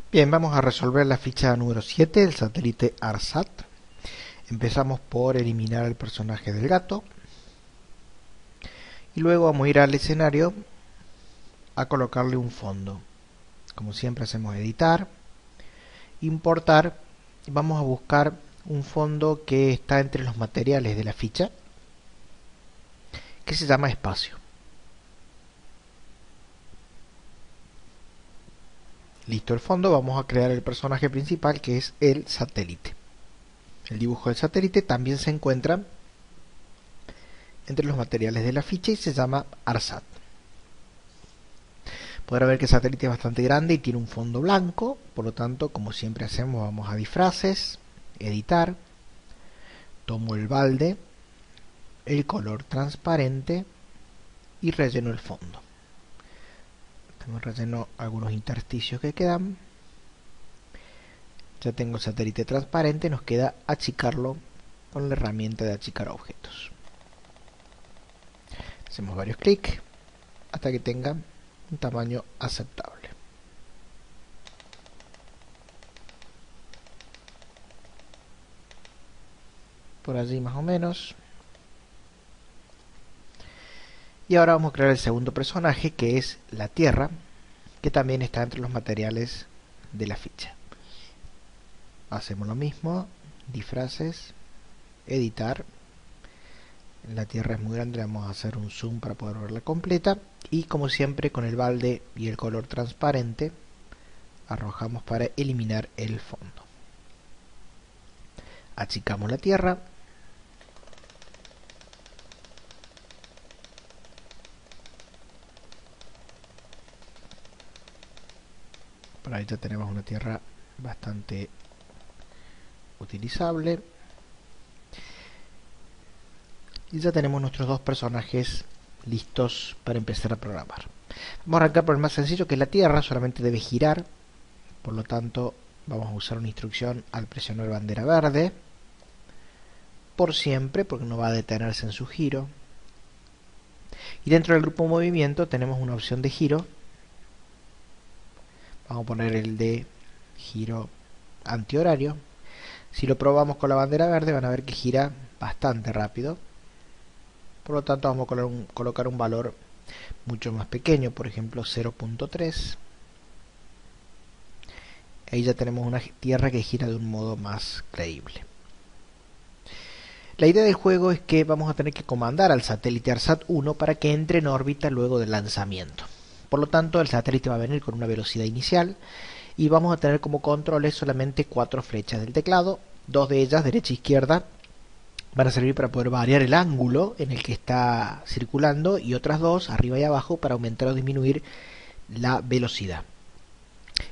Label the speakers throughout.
Speaker 1: Bien, vamos a resolver la ficha número 7 del satélite ARSAT. Empezamos por eliminar al personaje del gato y luego vamos a ir al escenario a colocarle un fondo. Como siempre hacemos editar, importar y vamos a buscar un fondo que está entre los materiales de la ficha, que se llama espacio. Listo el fondo, vamos a crear el personaje principal, que es el satélite. El dibujo del satélite también se encuentra entre los materiales de la ficha y se llama ARSAT. Podrá ver que el satélite es bastante grande y tiene un fondo blanco, por lo tanto, como siempre hacemos, vamos a disfraces, editar, tomo el balde, el color transparente y relleno el fondo. También relleno algunos intersticios que quedan. Ya tengo el satélite transparente, nos queda achicarlo con la herramienta de achicar objetos. Hacemos varios clics hasta que tenga un tamaño aceptable. Por allí más o menos. Y ahora vamos a crear el segundo personaje, que es la Tierra, que también está entre los materiales de la ficha. Hacemos lo mismo, disfraces, editar. La Tierra es muy grande, le vamos a hacer un zoom para poder verla completa. Y como siempre, con el balde y el color transparente, arrojamos para eliminar el fondo. Achicamos la Tierra. Por ahí ya tenemos una Tierra bastante utilizable. Y ya tenemos nuestros dos personajes listos para empezar a programar. Vamos a arrancar por el más sencillo, que es la Tierra. Solamente debe girar, por lo tanto vamos a usar una instrucción al presionar bandera verde por siempre, porque no va a detenerse en su giro. Y dentro del grupo movimiento tenemos una opción de giro. Vamos a poner el de giro antihorario. Si lo probamos con la bandera verde, van a ver que gira bastante rápido. Por lo tanto, vamos a colocar un valor mucho más pequeño, por ejemplo 0.3. Ahí ya tenemos una Tierra que gira de un modo más creíble. La idea del juego es que vamos a tener que comandar al satélite ARSAT 1 para que entre en órbita luego del lanzamiento. Por lo tanto, el satélite va a venir con una velocidad inicial y vamos a tener como controles solamente 4 flechas del teclado. 2 de ellas, derecha e izquierda, van a servir para poder variar el ángulo en el que está circulando, y otras 2, arriba y abajo, para aumentar o disminuir la velocidad.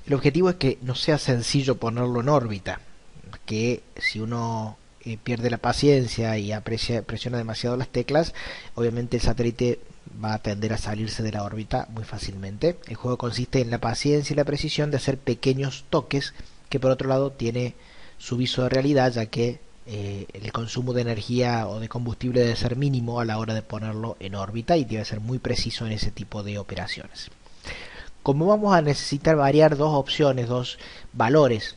Speaker 1: El objetivo es que no sea sencillo ponerlo en órbita, que si uno pierde la paciencia y presiona demasiado las teclas, obviamente el satélite va a tender a salirse de la órbita muy fácilmente. El juego consiste en la paciencia y la precisión de hacer pequeños toques, que por otro lado tiene su viso de realidad, ya que el consumo de energía o de combustible debe ser mínimo a la hora de ponerlo en órbita, y debe ser muy preciso en ese tipo de operaciones. Como vamos a necesitar variar dos opciones, dos valores,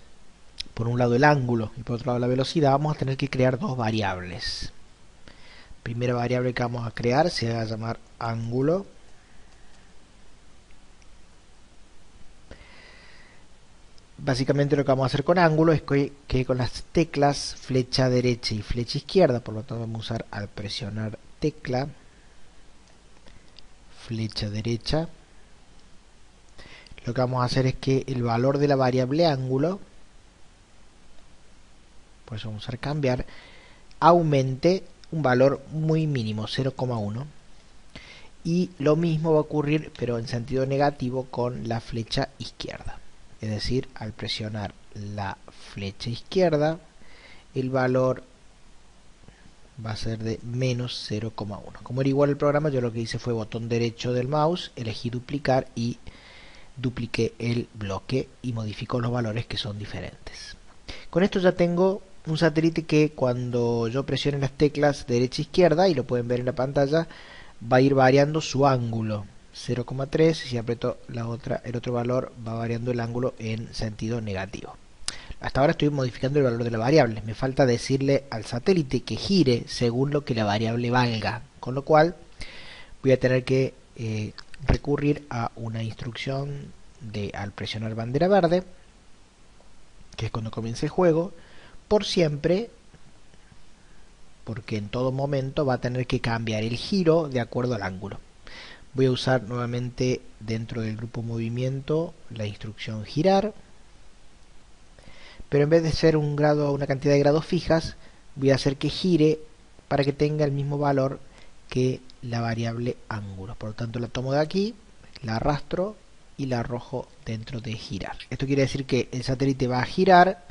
Speaker 1: por un lado el ángulo y por otro lado la velocidad, vamos a tener que crear dos variables. Primera variable que vamos a crear se va a llamar ángulo. Básicamente lo que vamos a hacer con ángulo es que con las teclas flecha derecha y flecha izquierda, por lo tanto vamos a usar al presionar tecla flecha derecha, lo que vamos a hacer es que el valor de la variable ángulo, por eso vamos a usar cambiar, aumente un valor muy mínimo, 0,1. Y lo mismo va a ocurrir, pero en sentido negativo, con la flecha izquierda. Es decir, al presionar la flecha izquierda, el valor va a ser de menos 0,1. Como era igual el programa, yo lo que hice fue botón derecho del mouse, elegí duplicar y dupliqué el bloque y modifico los valores que son diferentes. Con esto ya tengo un satélite que cuando yo presione las teclas derecha e izquierda, y lo pueden ver en la pantalla, va a ir variando su ángulo 0,3. Si aprieto el otro valor, va variando el ángulo en sentido negativo. Hasta ahora estoy modificando el valor de la variable. Me falta decirle al satélite que gire según lo que la variable valga. Con lo cual voy a tener que recurrir a una instrucción de al presionar bandera verde, que es cuando comience el juego, por siempre, porque en todo momento va a tener que cambiar el giro de acuerdo al ángulo. Voy a usar nuevamente dentro del grupo movimiento la instrucción girar, pero en vez de ser una cantidad de grados fijas, voy a hacer que gire para que tenga el mismo valor que la variable ángulo. Por lo tanto, la tomo de aquí, la arrastro y la arrojo dentro de girar. Esto quiere decir que el satélite va a girar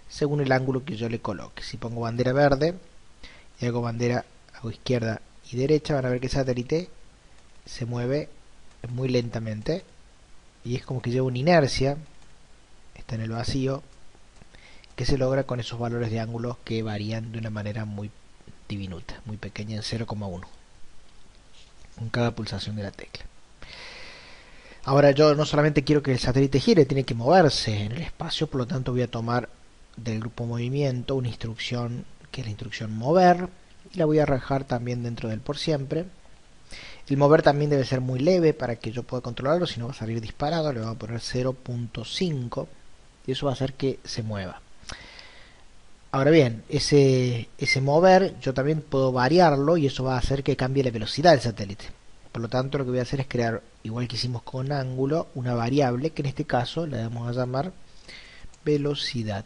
Speaker 1: según el ángulo que yo le coloque. Si pongo bandera verde y hago izquierda y derecha, van a ver que el satélite se mueve muy lentamente y es como que lleva una inercia, está en el vacío, que se logra con esos valores de ángulos que varían de una manera muy diminuta, muy pequeña, en 0,1 con cada pulsación de la tecla. Ahora yo no solamente quiero que el satélite gire, tiene que moverse en el espacio, por lo tanto voy a tomar del grupo movimiento una instrucción que es la instrucción mover, y la voy a arrojar también dentro del por siempre. El mover también debe ser muy leve para que yo pueda controlarlo, si no va a salir disparado. Le voy a poner 0.5 y eso va a hacer que se mueva. Ahora bien, ese mover yo también puedo variarlo y eso va a hacer que cambie la velocidad del satélite. Por lo tanto, lo que voy a hacer es crear, igual que hicimos con ángulo, una variable que en este caso la vamos a llamar velocidad.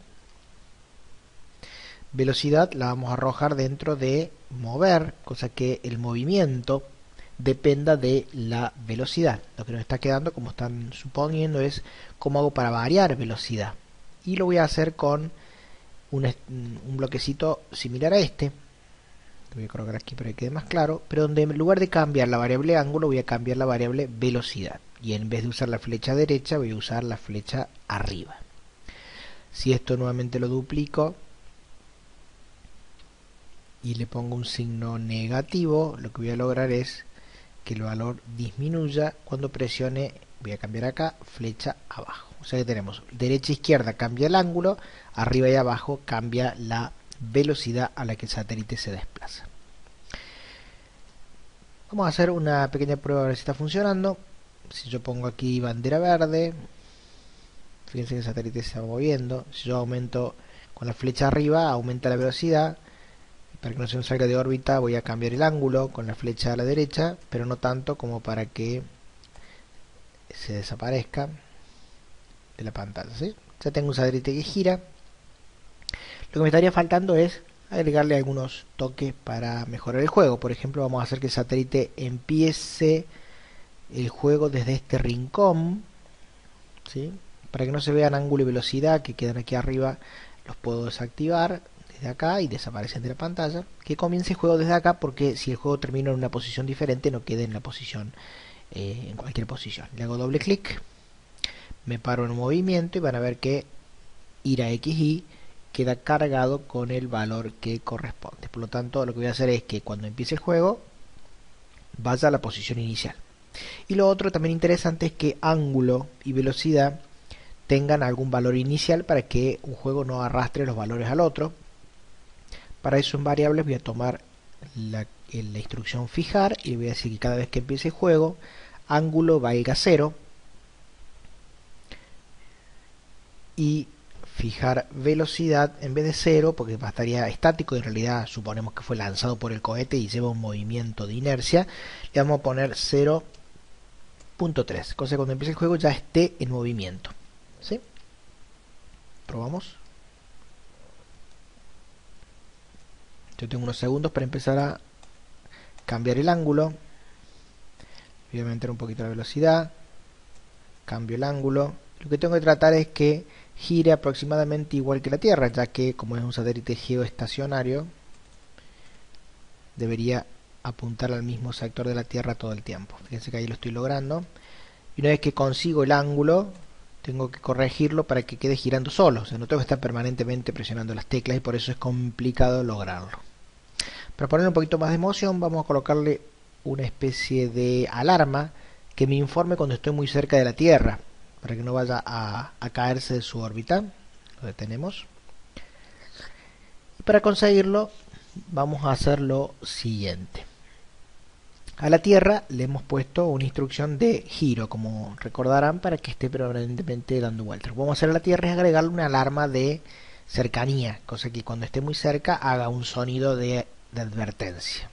Speaker 1: Velocidad la vamos a arrojar dentro de mover, cosa que el movimiento dependa de la velocidad. Lo que nos está quedando, como están suponiendo, es cómo hago para variar velocidad. Y lo voy a hacer con un bloquecito similar a este. Lo voy a colocar aquí para que quede más claro, pero donde en lugar de cambiar la variable ángulo voy a cambiar la variable velocidad. Y en vez de usar la flecha derecha voy a usar la flecha arriba. Si esto nuevamente lo duplico y le pongo un signo negativo, lo que voy a lograr es que el valor disminuya cuando presione, voy a cambiar acá, flecha abajo. O sea que tenemos derecha e izquierda cambia el ángulo, arriba y abajo cambia la velocidad a la que el satélite se desplaza. Vamos a hacer una pequeña prueba a ver si está funcionando. Si yo pongo aquí bandera verde, fíjense que el satélite se va moviendo. Si yo aumento con la flecha arriba, aumenta la velocidad. Para que no se nos salga de órbita voy a cambiar el ángulo con la flecha a la derecha, pero no tanto como para que se desaparezca de la pantalla, ¿sí? Ya tengo un satélite que gira. Lo que me estaría faltando es agregarle algunos toques para mejorar el juego. Por ejemplo, vamos a hacer que el satélite empiece el juego desde este rincón, ¿sí? Para que no se vean ángulo y velocidad que quedan aquí arriba, los puedo desactivar de acá y desaparecen de la pantalla. Que comience el juego desde acá, porque si el juego termina en una posición diferente no quede en la posición en cualquier posición. Le hago doble clic, me paro en un movimiento y van a ver que ir a XY queda cargado con el valor que corresponde. Por lo tanto, lo que voy a hacer es que cuando empiece el juego vaya a la posición inicial. Y lo otro también interesante es que ángulo y velocidad tengan algún valor inicial para que un juego no arrastre los valores al otro. Para eso en variables voy a tomar la instrucción fijar y voy a decir que cada vez que empiece el juego ángulo valga 0 y fijar velocidad en vez de 0, porque estaría estático y en realidad suponemos que fue lanzado por el cohete y lleva un movimiento de inercia, le vamos a poner 0.3, cosa que cuando empiece el juego ya esté en movimiento, ¿sí? Probamos. Yo tengo unos segundos para empezar a cambiar el ángulo. Voy a aumentar un poquito la velocidad, cambio el ángulo. Lo que tengo que tratar es que gire aproximadamente igual que la Tierra, ya que como es un satélite geoestacionario debería apuntar al mismo sector de la Tierra todo el tiempo. Fíjense que ahí lo estoy logrando. Y una vez que consigo el ángulo tengo que corregirlo para que quede girando solo. O sea, no tengo que estar permanentemente presionando las teclas y por eso es complicado lograrlo. Para poner un poquito más de emoción vamos a colocarle una especie de alarma que me informe cuando estoy muy cerca de la Tierra, para que no vaya a caerse de su órbita. Lo detenemos. Y para conseguirlo vamos a hacer lo siguiente. A la Tierra le hemos puesto una instrucción de giro, como recordarán, para que esté permanentemente dando vueltas. Lo que vamos a hacer a la Tierra es agregarle una alarma de cercanía, cosa que cuando esté muy cerca haga un sonido de advertencia.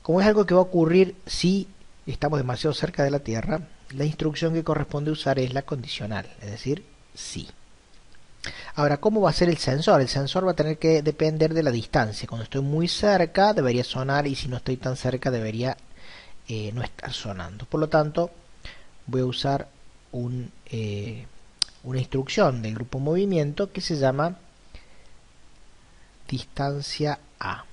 Speaker 1: Como es algo que va a ocurrir si estamos demasiado cerca de la Tierra, la instrucción que corresponde usar es la condicional, es decir, sí. Ahora, ¿cómo va a ser el sensor? El sensor va a tener que depender de la distancia. Cuando estoy muy cerca debería sonar, y si no estoy tan cerca debería no estar sonando. Por lo tanto, voy a usar una instrucción del grupo movimiento que se llama distancia A.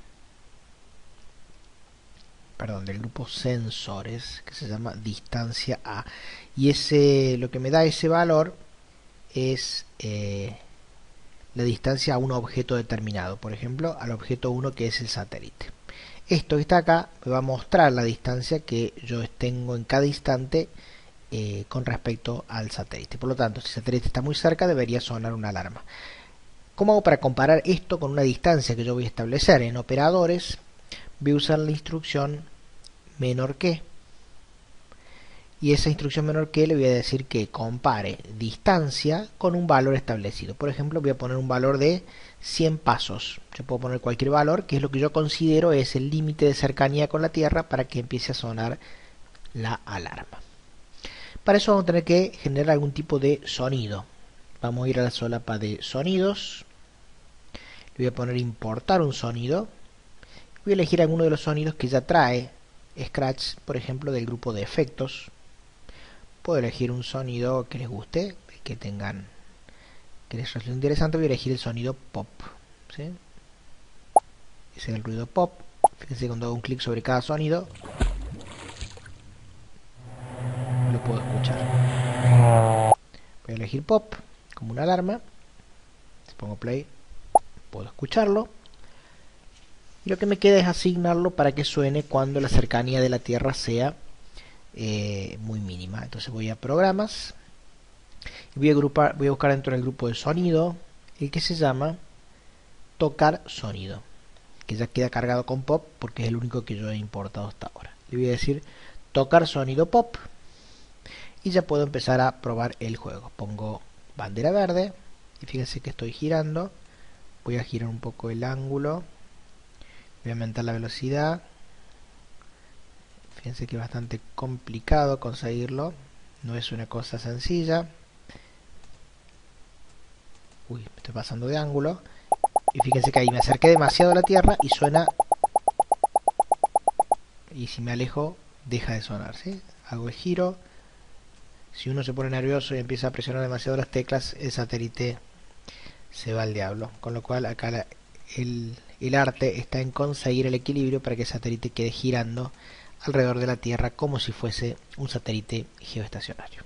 Speaker 1: Perdón, del grupo sensores, que se llama distancia A. Y lo que me da ese valor es la distancia a un objeto determinado, por ejemplo al objeto 1, que es el satélite. Esto que está acá me va a mostrar la distancia que yo tengo en cada instante con respecto al satélite. Por lo tanto, si el satélite está muy cerca debería sonar una alarma. ¿Cómo hago para comparar esto con una distancia que yo voy a establecer? En operadores voy a usar la instrucción menor que, y esa instrucción menor que le voy a decir que compare distancia con un valor establecido. Por ejemplo, voy a poner un valor de 100 pasos. Yo puedo poner cualquier valor, que es lo que yo considero es el límite de cercanía con la Tierra para que empiece a sonar la alarma. Para eso vamos a tener que generar algún tipo de sonido. Vamos a ir a la solapa de sonidos. Le voy a poner importar un sonido. Voy a elegir alguno de los sonidos que ya trae Scratch, por ejemplo del grupo de efectos. Puedo elegir un sonido que les guste, que les resulte interesante. Voy a elegir el sonido pop, ¿sí? Ese es el ruido pop. Fíjense, cuando hago un clic sobre cada sonido lo puedo escuchar. Voy a elegir pop como una alarma. Si pongo play puedo escucharlo. Y lo que me queda es asignarlo para que suene cuando la cercanía de la Tierra sea muy mínima. Entonces voy a programas y voy a buscar dentro del grupo de sonido el que se llama tocar sonido, que ya queda cargado con pop porque es el único que yo he importado hasta ahora. Le voy a decir tocar sonido pop y ya puedo empezar a probar el juego. Pongo bandera verde y fíjense que estoy girando. Voy a girar un poco el ángulo, voy a aumentar la velocidad. Fíjense que es bastante complicado conseguirlo, no es una cosa sencilla. Uy, me estoy pasando de ángulo. Y fíjense que ahí me acerqué demasiado a la Tierra y suena. Y si me alejo, deja de sonar, ¿sí? Hago el giro. Si uno se pone nervioso y empieza a presionar demasiado las teclas, el satélite se va al diablo. Con lo cual acá el arte está en conseguir el equilibrio para que el satélite quede girando alrededor de la Tierra como si fuese un satélite geoestacionario.